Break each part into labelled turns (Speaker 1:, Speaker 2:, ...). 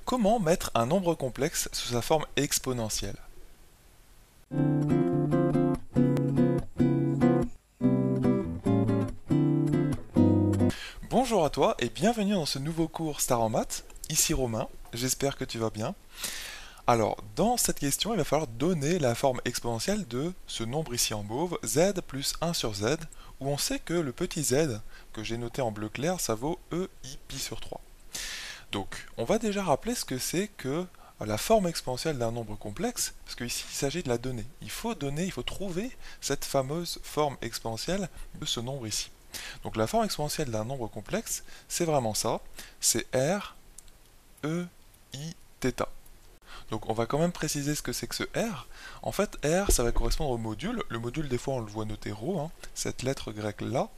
Speaker 1: Comment mettre un nombre complexe sous sa forme exponentielle? Bonjour à toi et bienvenue dans ce nouveau cours Star en maths. Ici Romain, j'espère que tu vas bien. Alors, dans cette question, il va falloir donner la forme exponentielle de ce nombre ici en mauve, z plus 1 sur z, où on sait que le petit z, que j'ai noté en bleu clair, ça vaut e i pi sur 3. Donc, on va déjà rappeler ce que c'est que la forme exponentielle d'un nombre complexe, parce qu'ici il s'agit de la donner. Il faut trouver cette fameuse forme exponentielle de ce nombre ici. Donc la forme exponentielle d'un nombre complexe, c'est vraiment ça, c'est r, e, i, θ. Donc on va quand même préciser ce que c'est que ce r. En fait, r, ça va correspondre au module. Le module, des fois, on le voit noté ρ, cette lettre grecque là.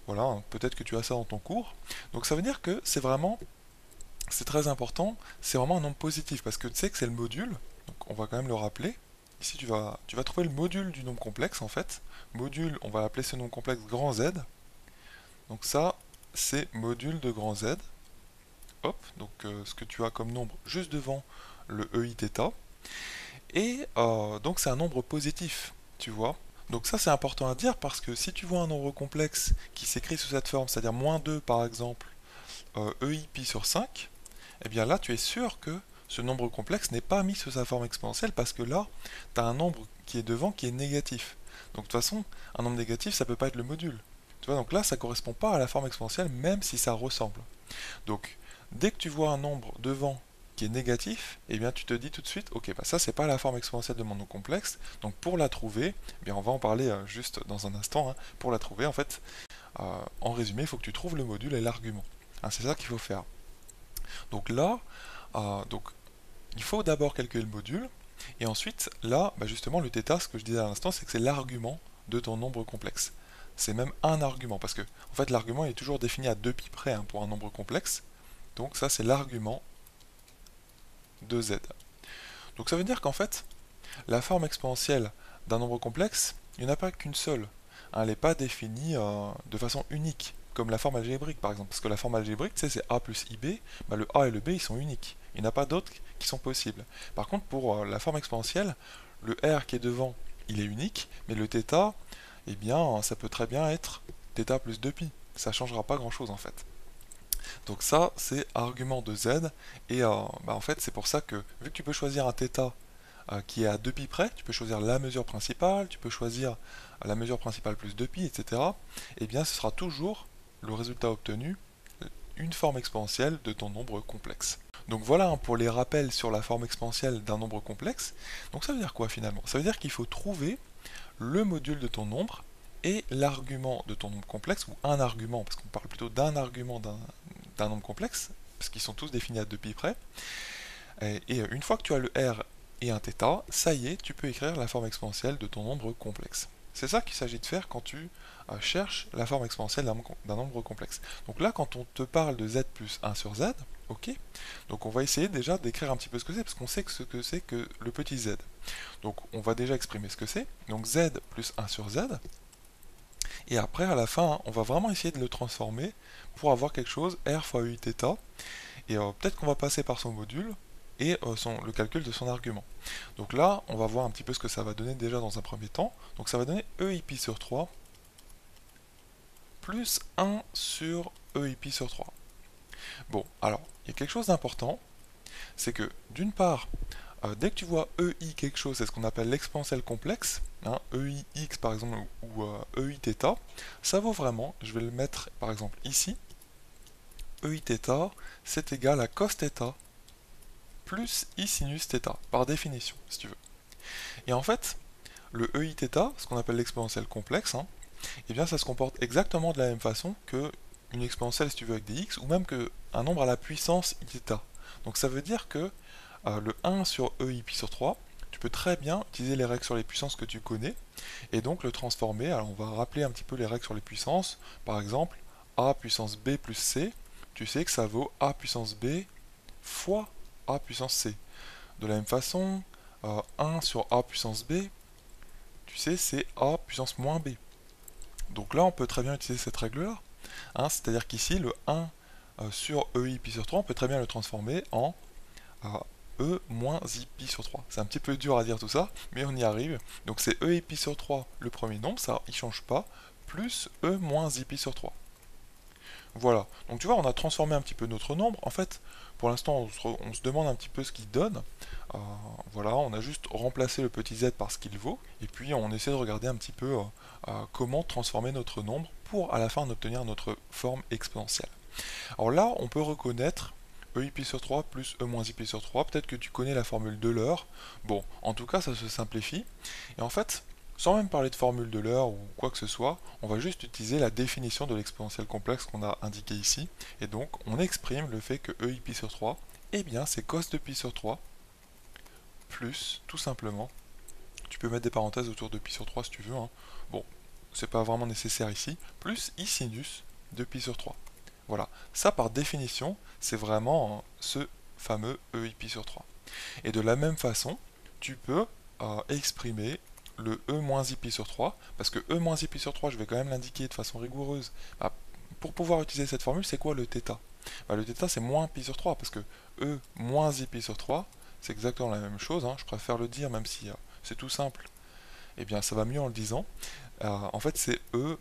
Speaker 1: Voilà, peut-être que tu as ça dans ton cours. Donc ça veut dire que c'est très important, c'est vraiment un nombre positif, parce que tu sais que c'est le module, donc on va quand même le rappeler. Ici, tu vas trouver le module du nombre complexe, en fait. Module, on va appeler ce nombre complexe grand Z. Donc ça, c'est module de grand Z. Hop, donc ce que tu as comme nombre juste devant le EIθ. Et donc c'est un nombre positif, tu vois. Donc ça c'est important à dire parce que si tu vois un nombre complexe qui s'écrit sous cette forme, c'est-à-dire moins 2 par exemple, EI pi sur 5, eh bien là tu es sûr que ce nombre complexe n'est pas mis sous sa forme exponentielle parce que là, tu as un nombre qui est devant qui est négatif. Donc de toute façon, un nombre négatif, ça peut pas être le module. Tu vois, donc là, ça correspond pas à la forme exponentielle, même si ça ressemble. Donc, dès que tu vois un nombre devant qui est négatif, eh bien tu te dis tout de suite, ok, bah ça c'est pas la forme exponentielle de mon nombre complexe, donc pour la trouver, eh bien on va en parler juste dans un instant, pour la trouver, en fait, en résumé, il faut que tu trouves le module et l'argument. C'est ça qu'il faut faire. Donc là, donc, il faut d'abord calculer le module, et ensuite, là, bah justement, le θ, ce que je disais à l'instant, c'est que c'est l'argument de ton nombre complexe. C'est même un argument, parce que en fait l'argument est toujours défini à 2 pi près pour un nombre complexe, donc ça c'est l'argument de z. Donc ça veut dire qu'en fait, la forme exponentielle d'un nombre complexe, il n'y en a pas qu'une seule. Elle n'est pas définie de façon unique, comme la forme algébrique par exemple. Parce que la forme algébrique, tu sais, c'est a plus ib, bah, le a et le b ils sont uniques. Il n'y en a pas d'autres qui sont possibles. Par contre, pour la forme exponentielle, le r qui est devant, il est unique, mais le θ, eh bien, ça peut très bien être θ plus 2pi. Ça ne changera pas grand chose en fait. Donc ça, c'est argument de z, et bah, en fait, c'est pour ça que, vu que tu peux choisir un θ qui est à 2 pi près, tu peux choisir la mesure principale, tu peux choisir la mesure principale plus 2 pi, etc. Et bien, ce sera toujours le résultat obtenu, une forme exponentielle de ton nombre complexe. Donc voilà pour les rappels sur la forme exponentielle d'un nombre complexe. Donc ça veut dire quoi finalement? Ça veut dire qu'il faut trouver le module de ton nombre et l'argument de ton nombre complexe, ou un argument, parce qu'on parle plutôt d'un argument d'un nombre complexe, parce qu'ils sont tous définis à 2 pi près. Et une fois que tu as le r et un θ, ça y est, tu peux écrire la forme exponentielle de ton nombre complexe. C'est ça qu'il s'agit de faire quand tu cherches la forme exponentielle d'un nombre complexe. Donc là, quand on te parle de z plus 1 sur z, ok, donc on va essayer déjà d'écrire un petit peu ce que c'est, parce qu'on sait que ce que c'est que le petit z. Donc on va déjà exprimer ce que c'est, donc z plus 1 sur z, et après à la fin, on va vraiment essayer de le transformer pour avoir quelque chose, r fois uiθ, et peut-être qu'on va passer par son module, et le calcul de son argument. Donc là, on va voir un petit peu ce que ça va donner déjà dans un premier temps. Donc ça va donner e i pi sur 3 plus 1 sur e i pi sur 3. Bon, alors, il y a quelque chose d'important, c'est que d'une part, dès que tu vois ei quelque chose, c'est ce qu'on appelle l'exponentielle complexe, ei x par exemple, ou eiθ, ça vaut vraiment, je vais le mettre par exemple ici, eiθ, c'est égal à cos θ plus i sinus θ, par définition, si tu veux. Et en fait, le eiθ, ce qu'on appelle l'exponentielle complexe, eh bien ça se comporte exactement de la même façon que une exponentielle, si tu veux, avec des x, ou même qu'un nombre à la puissance iθ. Donc ça veut dire que le 1 sur e i pi sur 3, tu peux très bien utiliser les règles sur les puissances que tu connais, et donc le transformer. Alors on va rappeler un petit peu les règles sur les puissances. Par exemple, a puissance b plus c, tu sais que ça vaut a puissance b fois a puissance c. De la même façon, 1 sur a puissance b, tu sais, c'est a puissance moins b. Donc là, on peut très bien utiliser cette règle-là. C'est-à-dire qu'ici, le 1 sur ei pi sur 3, on peut très bien le transformer en à e moins i pi sur 3. C'est un petit peu dur à dire tout ça, mais on y arrive. Donc c'est e et pi sur 3 le premier nombre, ça il change pas, plus e moins i pi sur 3. Voilà, donc tu vois, on a transformé un petit peu notre nombre. En fait, pour l'instant, on se demande un petit peu ce qu'il donne. Voilà, on a juste remplacé le petit z par ce qu'il vaut, et puis on essaie de regarder un petit peu comment transformer notre nombre pour à la fin en obtenir notre forme exponentielle. Alors là, on peut reconnaître e pi sur 3 plus e moins i pi sur 3. Peut-être que tu connais la formule de l'heure. Bon, en tout cas, ça se simplifie. Et en fait, sans même parler de formule de l'heure ou quoi que ce soit, on va juste utiliser la définition de l'exponentielle complexe qu'on a indiquée ici. Et donc, on exprime le fait que e i pi sur 3, eh bien, c'est cos de pi sur 3 plus, tout simplement, tu peux mettre des parenthèses autour de pi sur 3 si tu veux, hein. Bon, c'est pas vraiment nécessaire ici, plus i sinus de pi sur 3. Voilà, ça par définition, c'est vraiment ce fameux e i pi sur 3. Et de la même façon, tu peux exprimer le e moins i pi sur 3, parce que e moins i pi sur 3, je vais quand même l'indiquer de façon rigoureuse. Pour pouvoir utiliser cette formule, c'est quoi le θ? Le θ, c'est moins pi sur 3, parce que e moins i pi sur 3, c'est exactement la même chose, hein, je préfère le dire, même si c'est tout simple. Eh bien, ça va mieux en le disant. En fait, c'est e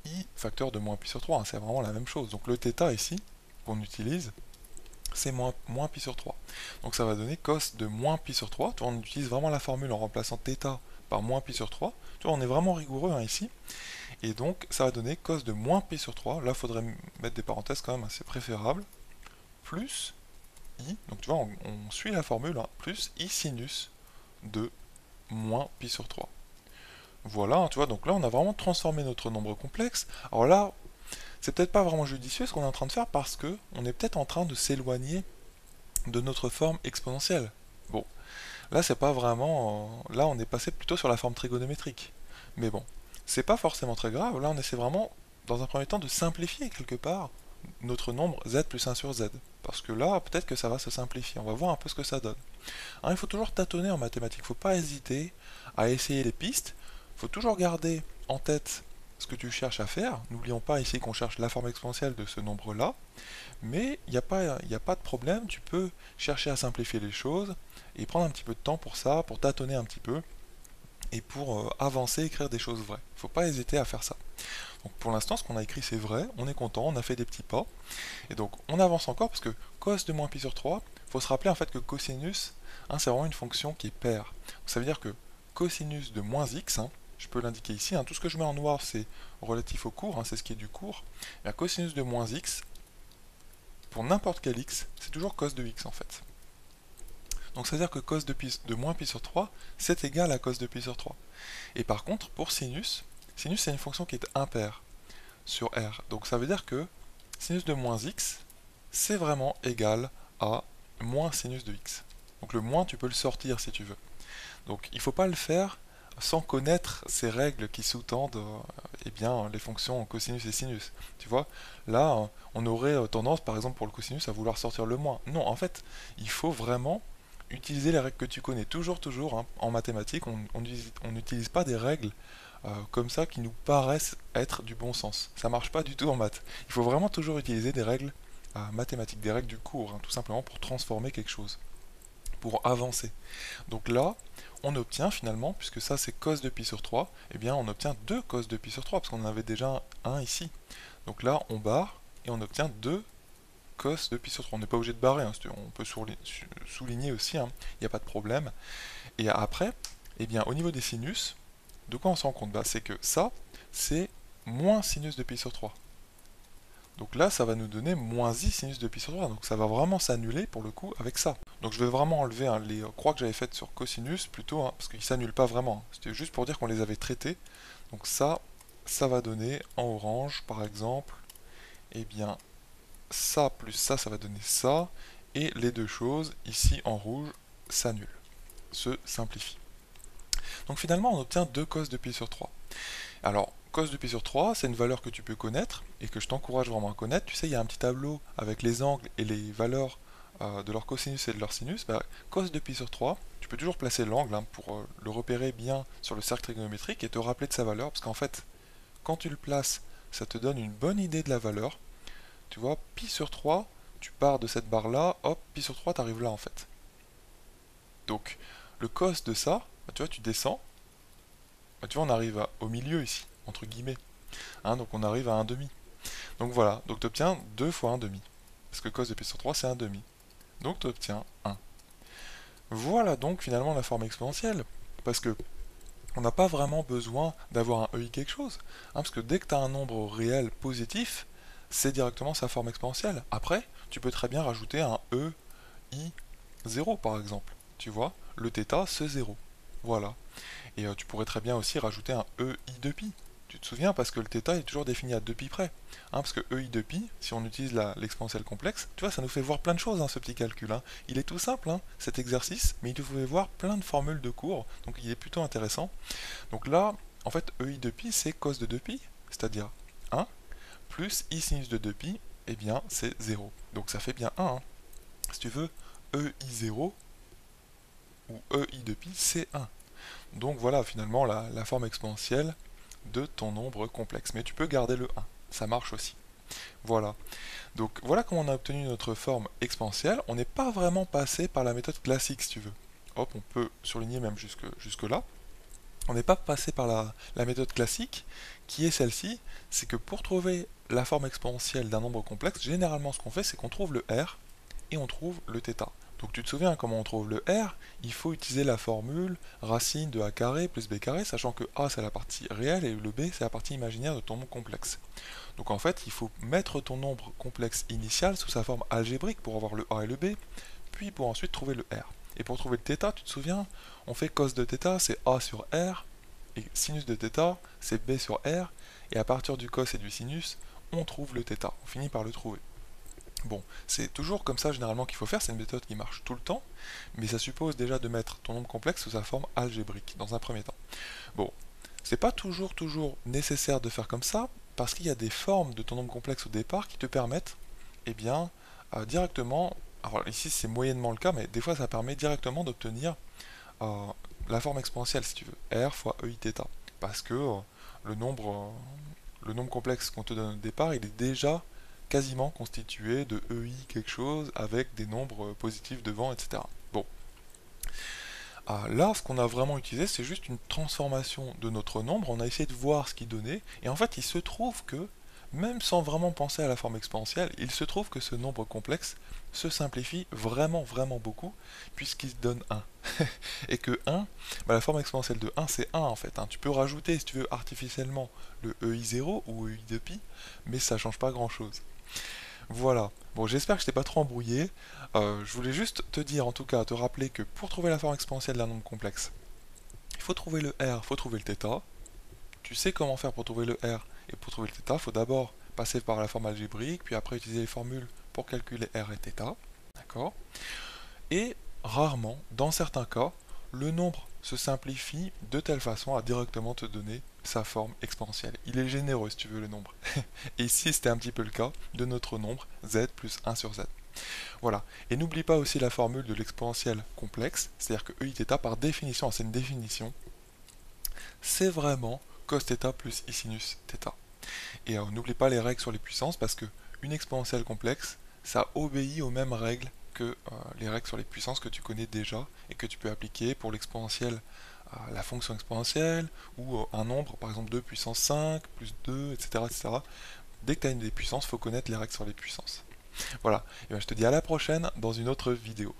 Speaker 1: i facteur de moins pi sur 3, hein, c'est vraiment la même chose. Donc le θ ici, qu'on utilise, c'est moins pi sur 3. Donc ça va donner cos de moins pi sur 3. On utilise vraiment la formule en remplaçant θ par moins pi sur 3. Tu vois, on est vraiment rigoureux, hein, ici. Et donc ça va donner cos de moins pi sur 3. Là, il faudrait mettre des parenthèses quand même, c'est préférable. Plus i, donc tu vois, on suit la formule, hein, plus i sinus de moins pi sur 3. Voilà, hein, tu vois, donc là on a vraiment transformé notre nombre complexe. Alors là, c'est peut-être pas vraiment judicieux ce qu'on est en train de faire parce que on est peut-être en train de s'éloigner de notre forme exponentielle. Bon, là c'est pas vraiment... là on est passé plutôt sur la forme trigonométrique. Mais bon, c'est pas forcément très grave, là on essaie vraiment, dans un premier temps, de simplifier quelque part notre nombre z plus 1 sur z. Parce que là, peut-être que ça va se simplifier, on va voir un peu ce que ça donne. Hein, il faut toujours tâtonner en mathématiques, il ne faut pas hésiter à essayer les pistes, il faut toujours garder en tête ce que tu cherches à faire. N'oublions pas ici qu'on cherche la forme exponentielle de ce nombre-là, mais il n'y a pas de problème, tu peux chercher à simplifier les choses et prendre un petit peu de temps pour ça, pour tâtonner un petit peu et pour avancer, écrire des choses vraies. Il ne faut pas hésiter à faire ça. Donc pour l'instant, ce qu'on a écrit c'est vrai, on est content, on a fait des petits pas, et donc on avance encore parce que cos de moins pi sur 3, il faut se rappeler en fait que cosinus, hein, c'est vraiment une fonction qui est paire. Donc, ça veut dire que cosinus de moins x, hein, je peux l'indiquer ici, hein, tout ce que je mets en noir c'est relatif au cours, hein, c'est ce qui est du cours, et cosinus de moins x, pour n'importe quel x, c'est toujours cos de x en fait. Donc ça veut dire que cos de moins pi sur 3, c'est égal à cos de pi sur 3. Et par contre, pour sinus, sinus c'est une fonction qui est impaire sur R. Donc ça veut dire que sinus de moins x, c'est vraiment égal à moins sinus de x. Donc le moins, tu peux le sortir si tu veux. Donc il ne faut pas le faire sans connaître ces règles qui sous-tendent eh bien, les fonctions cosinus et sinus. Tu vois, là, on aurait tendance, par exemple, pour le cosinus, à vouloir sortir le moins. Non, en fait, il faut vraiment utiliser les règles que tu connais. Toujours, hein, en mathématiques, on n'utilise pas des règles comme ça qui nous paraissent être du bon sens. Ça marche pas du tout en maths. Il faut vraiment toujours utiliser des règles mathématiques, des règles du cours, hein, tout simplement pour transformer quelque chose, pour avancer. Donc là, on obtient finalement, puisque ça c'est cos de pi sur 3, eh bien on obtient 2 cos de pi sur 3, parce qu'on en avait déjà un ici. Donc là, on barre, et on obtient 2 cos de pi sur 3. On n'est pas obligé de barrer, hein, on peut souligner aussi, il n'y a pas de problème. Et après, eh bien au niveau des sinus, de quoi on se rend compte? C'est que ça, c'est moins sinus de pi sur 3. Donc là, ça va nous donner moins i sinus de pi sur 3. Donc ça va vraiment s'annuler pour le coup avec ça. Donc je vais vraiment enlever les croix que j'avais faites sur cosinus plutôt, parce qu'ils ne s'annulent pas vraiment. C'était juste pour dire qu'on les avait traités. Donc ça va donner en orange par exemple, eh bien ça plus ça va donner ça. Et les deux choses ici en rouge s'annulent, se simplifient. Donc finalement on obtient 2 cos de pi sur 3. Alors, cos de pi sur 3, c'est une valeur que tu peux connaître et que je t'encourage vraiment à connaître. Tu sais, il y a un petit tableau avec les angles et les valeurs de leur cosinus et de leur sinus. Cos de pi sur 3, tu peux toujours placer l'angle pour le repérer bien sur le cercle trigonométrique et te rappeler de sa valeur, parce qu'en fait, quand tu le places, ça te donne une bonne idée de la valeur. Tu vois, pi sur 3, tu pars de cette barre-là, hop, pi sur 3, tu arrives là en fait. Donc, le cos de ça, bah, tu vois, tu descends, bah, tu vois, on arrive au milieu ici, entre guillemets. Hein, donc on arrive à 1 demi. Donc voilà, donc tu obtiens 2 fois 1 demi. Parce que cos de pi sur 3, c'est 1 demi. Donc tu obtiens 1. Voilà donc finalement la forme exponentielle. Parce que on n'a pas vraiment besoin d'avoir un EI quelque chose. Hein, parce que dès que tu as un nombre réel positif, c'est directement sa forme exponentielle. Après, tu peux très bien rajouter un EI 0 par exemple. Tu vois, le θ c'est 0. Voilà. Et tu pourrais très bien aussi rajouter un EI de pi. Tu te souviens parce que le θ est toujours défini à 2 pi près. Hein, parce que EI de pi, si on utilise l'exponentielle complexe, tu vois, ça nous fait voir plein de choses, hein, ce petit calcul. Hein. Il est tout simple, hein, cet exercice, mais il te fait voir plein de formules de cours, donc il est plutôt intéressant. Donc là, en fait, EI de pi, c'est cos de 2 pi, c'est-à-dire 1, plus I sinus de 2 pi, eh bien, c'est 0. Donc ça fait bien 1. Hein. Si tu veux, EI 0 ou EI de pi, c'est 1. Donc voilà finalement la forme exponentielle de ton nombre complexe. Mais tu peux garder le 1, ça marche aussi. Voilà. Donc voilà comment on a obtenu notre forme exponentielle. On n'est pas vraiment passé par la méthode classique si tu veux. Hop, on peut surligner même jusque là. On n'est pas passé par la méthode classique, qui est celle-ci, c'est que pour trouver la forme exponentielle d'un nombre complexe, généralement ce qu'on fait, c'est qu'on trouve le R et on trouve le θ. Donc tu te souviens comment on trouve le R? Il faut utiliser la formule racine de a carré plus b carré, sachant que a c'est la partie réelle et le b c'est la partie imaginaire de ton nombre complexe. Donc en fait, il faut mettre ton nombre complexe initial sous sa forme algébrique pour avoir le a et le b, puis pour ensuite trouver le R. Et pour trouver le θ, tu te souviens, on fait cos de θ, c'est a sur R, et sinus de θ, c'est b sur R, et à partir du cos et du sinus, on trouve le θ, on finit par le trouver. Bon, c'est toujours comme ça généralement qu'il faut faire, c'est une méthode qui marche tout le temps, mais ça suppose déjà de mettre ton nombre complexe sous sa forme algébrique, dans un premier temps. Bon, c'est pas toujours nécessaire de faire comme ça, parce qu'il y a des formes de ton nombre complexe au départ qui te permettent, eh bien, directement, alors ici c'est moyennement le cas, mais des fois ça permet directement d'obtenir la forme exponentielle, si tu veux, R fois EIθ, parce que le nombre complexe qu'on te donne au départ, il est déjà quasiment constitué de EI quelque chose avec des nombres positifs devant, etc. Bon. Là, ce qu'on a vraiment utilisé, c'est juste une transformation de notre nombre. On a essayé de voir ce qu'il donnait. Et en fait, il se trouve que, même sans vraiment penser à la forme exponentielle, il se trouve que ce nombre complexe se simplifie vraiment beaucoup, puisqu'il donne 1. Et que 1, bah, la forme exponentielle de 1, c'est 1 en fait. Hein. Tu peux rajouter, si tu veux, artificiellement le EI0 ou EI de pi, mais ça change pas grand-chose. Voilà. Bon, j'espère que je t'ai pas trop embrouillé. Je voulais juste te dire, en tout cas, te rappeler que pour trouver la forme exponentielle d'un nombre complexe, il faut trouver le R, il faut trouver le θ. Tu sais comment faire pour trouver le R et pour trouver le θ, il faut d'abord passer par la forme algébrique, puis après utiliser les formules pour calculer R et θ. D'accord? Et rarement, dans certains cas, le nombre se simplifie de telle façon à directement te donner sa forme exponentielle. Il est généreux si tu veux le nombre. Et ici c'était un petit peu le cas de notre nombre z plus 1 sur z. Voilà. Et n'oublie pas aussi la formule de l'exponentielle complexe, c'est-à-dire que EIθ par définition, c'est une définition, c'est vraiment cos θ plus I sinus θ. Et n'oublie pas les règles sur les puissances parce que une exponentielle complexe, ça obéit aux mêmes règles que les règles sur les puissances que tu connais déjà et que tu peux appliquer pour l'exponentielle, la fonction exponentielle ou un nombre, par exemple 2 puissance 5, plus 2, etc. etc. Dès que tu as une des puissances, il faut connaître les règles sur les puissances. Voilà, et bien je te dis à la prochaine dans une autre vidéo.